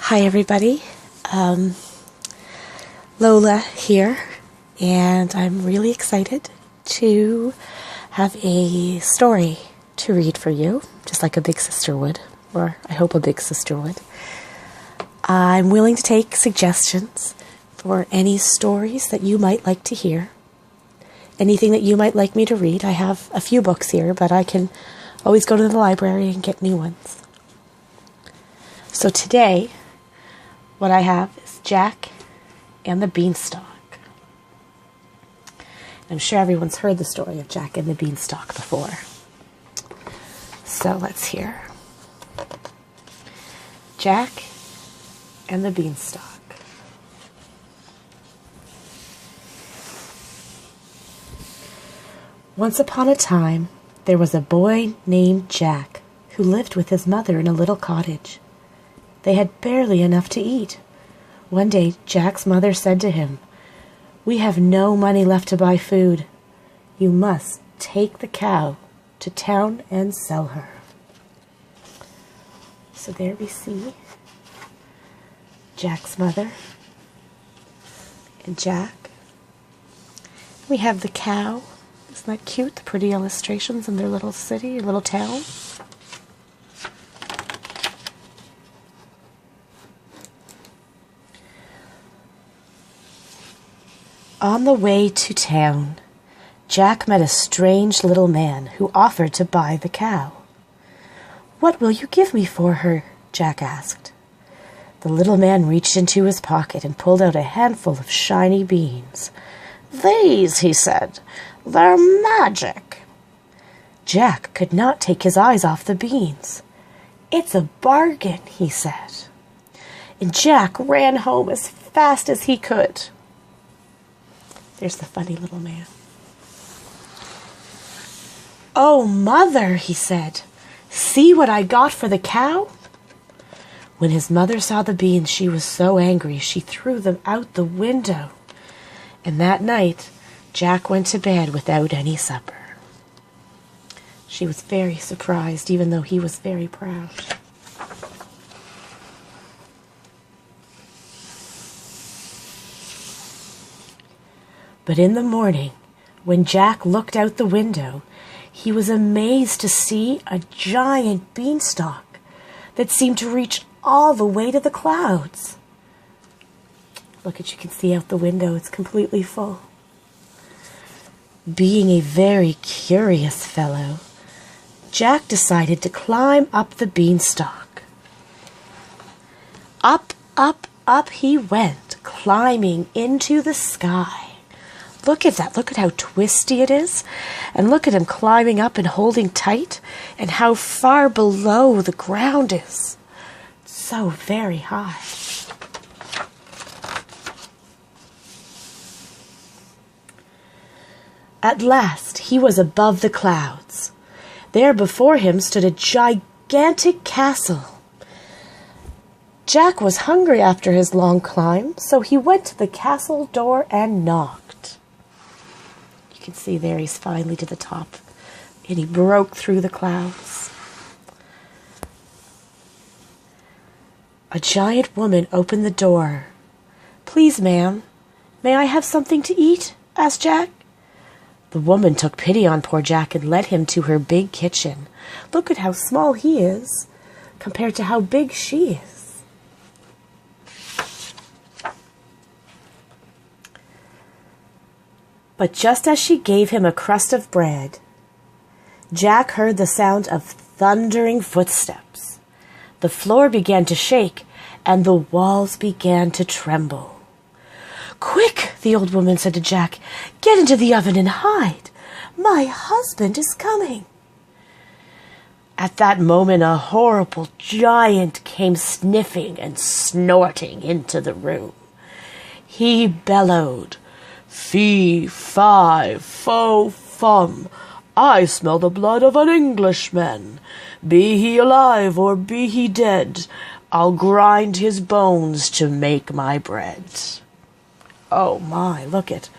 Hi everybody, Lola here, and I'm really excited to have a story to read for you, just like a big sister would, or I hope a big sister would. I'm willing to take suggestions for any stories that you might like to hear, anything that you might like me to read. I have a few books here, but I can always go to the library and get new ones. So today, what I have is Jack and the Beanstalk. I'm sure everyone's heard the story of Jack and the Beanstalk before. So let's hear. Jack and the Beanstalk. Once upon a time, there was a boy named Jack who lived with his mother in a little cottage. They had barely enough to eat. One day, Jack's mother said to him, "We have no money left to buy food. You must take the cow to town and sell her." So there we see Jack's mother and Jack. We have the cow. Isn't that cute? The pretty illustrations in their little city, little town. On the way to town, Jack met a strange little man who offered to buy the cow. "What will you give me for her?" Jack asked. The little man reached into his pocket and pulled out a handful of shiny beans. "These," he said, "they're magic." Jack could not take his eyes off the beans. "It's a bargain," he said. And Jack ran home as fast as he could. There's the funny little man. "Oh, Mother," he said, "see what I got for the cow?" When his mother saw the beans, she was so angry she threw them out the window. And that night, Jack went to bed without any supper. She was very surprised, even though he was very proud. But in the morning, when Jack looked out the window, he was amazed to see a giant beanstalk that seemed to reach all the way to the clouds. Look, as you can see out the window, it's completely full. Being a very curious fellow, Jack decided to climb up the beanstalk. Up, up, up he went, climbing into the sky. Look at that. Look at how twisty it is. And look at him climbing up and holding tight. And how far below the ground is. So very high. At last, he was above the clouds. There before him stood a gigantic castle. Jack was hungry after his long climb, so he went to the castle door and knocked. You can see there he's finally to the top, and he broke through the clouds. A giant woman opened the door. "Please, ma'am, may I have something to eat?" asked Jack. The woman took pity on poor Jack and led him to her big kitchen. Look at how small he is compared to how big she is. But just as she gave him a crust of bread, Jack heard the sound of thundering footsteps. The floor began to shake, and the walls began to tremble. "Quick," the old woman said to Jack, "get into the oven and hide. My husband is coming." At that moment, a horrible giant came sniffing and snorting into the room. He bellowed, "Fee, fi, fo, fum, I smell the blood of an Englishman. Be he alive or be he dead, I'll grind his bones to make my bread." Oh my, look at.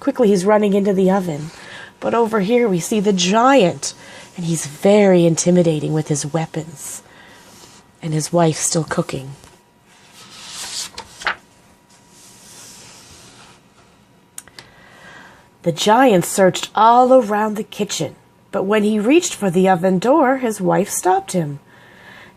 Quickly he's running into the oven. But over here we see the giant, and he's very intimidating with his weapons. And his wife still cooking. The giant searched all around the kitchen, but when he reached for the oven door, his wife stopped him.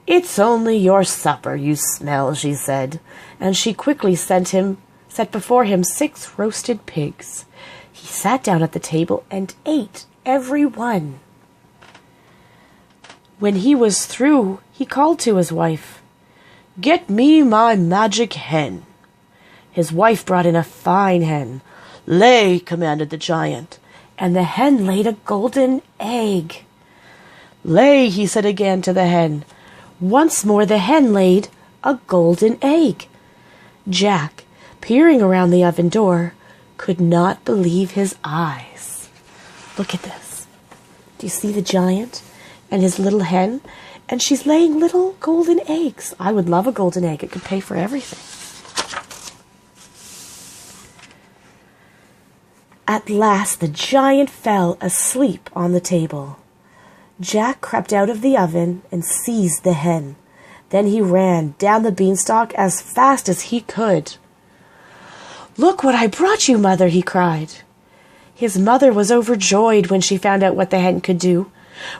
"It's only your supper you smell," she said, and she quickly set before him 6 roasted pigs. He sat down at the table and ate every one. When he was through, he called to his wife, "Get me my magic hen." His wife brought in a fine hen. "Lay," commanded the giant, and the hen laid a golden egg. "Lay," he said again to the hen. Once more the hen laid a golden egg. Jack, peering around the oven door, could not believe his eyes. Look at this. Do you see the giant and his little hen? And she's laying little golden eggs. I would love a golden egg. It could pay for everything. At last the giant fell asleep on the table. Jack crept out of the oven and seized the hen. Then he ran down the beanstalk as fast as he could. "Look what I brought you, Mother," he cried. His mother was overjoyed when she found out what the hen could do.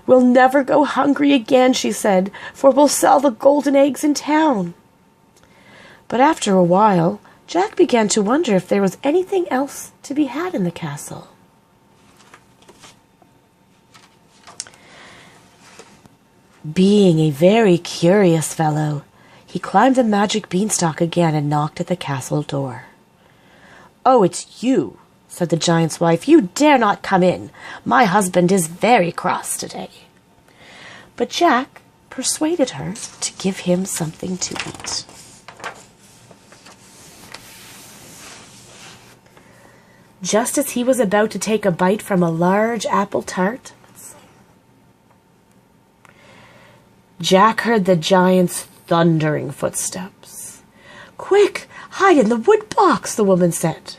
"We'll never go hungry again," she said, "for we'll sell the golden eggs in town." But after a while, Jack began to wonder if there was anything else to be had in the castle. Being a very curious fellow, he climbed the magic beanstalk again and knocked at the castle door. "Oh, it's you," said the giant's wife. "You dare not come in. My husband is very cross today." But Jack persuaded her to give him something to eat. Just as he was about to take a bite from a large apple tart, Jack heard the giant's thundering footsteps. "Quick, hide in the wood box," the woman said.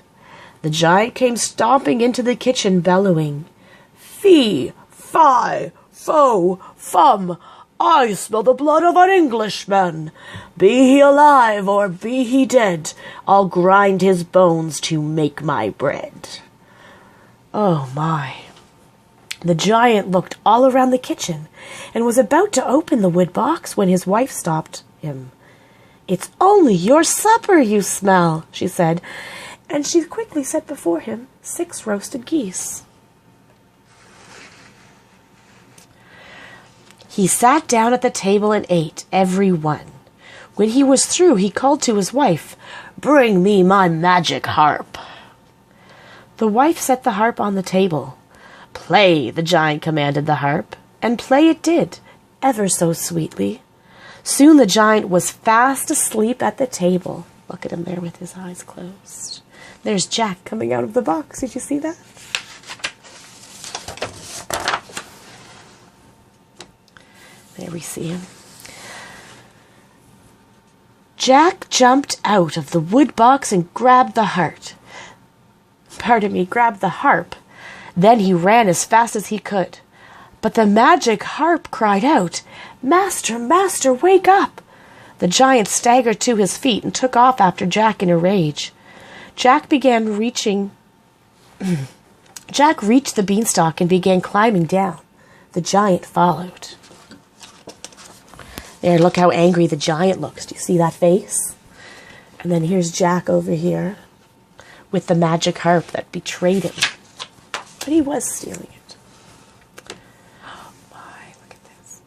The giant came stomping into the kitchen, bellowing, "Fee, fi, fo, fum, I smell the blood of an Englishman. Be he alive or be he dead, I'll grind his bones to make my bread." Oh my. The giant looked all around the kitchen and was about to open the wood box when his wife stopped him. "It's only your supper you smell," she said, and she quickly set before him 6 roasted geese. He sat down at the table and ate every one. When he was through, he called to his wife, "Bring me my magic harp." The wife set the harp on the table. "Play," the giant commanded the harp, and play it did, ever so sweetly. Soon the giant was fast asleep at the table. Look at him there with his eyes closed. There's Jack coming out of the box. Did you see that? There we see him. Jack jumped out of the wood box and grabbed the harp. Then he ran as fast as he could. But the magic harp cried out, "Master, master, wake up!" The giant staggered to his feet and took off after Jack in a rage. Jack reached the beanstalk and began climbing down. The giant followed. There, look how angry the giant looks. Do you see that face? And then here's Jack over here with the magic harp that betrayed him. But he was stealing it. Oh my, look at this.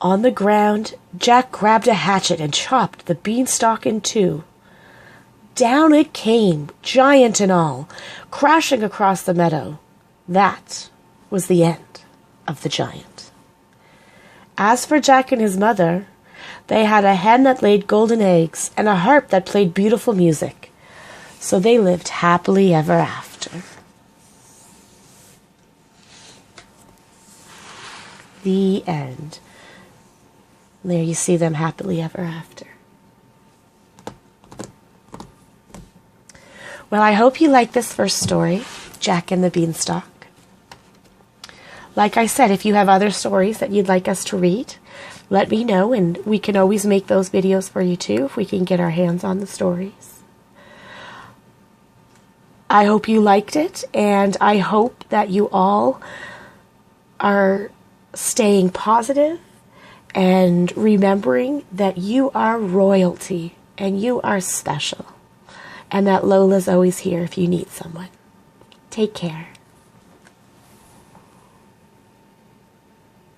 On the ground, Jack grabbed a hatchet and chopped the beanstalk in 2. Down it came, giant and all, crashing across the meadow. That was the end of the giant. As for Jack and his mother, they had a hen that laid golden eggs and a harp that played beautiful music. So they lived happily ever after. The end. There you see them happily ever after. Well, I hope you like this first story, Jack and the Beanstalk. Like I said, if you have other stories that you'd like us to read, let me know, and we can always make those videos for you too, if we can get our hands on the stories. I hope you liked it, and I hope that you all are staying positive and remembering that you are royalty and you are special, and that Lola's always here if you need someone. Take care.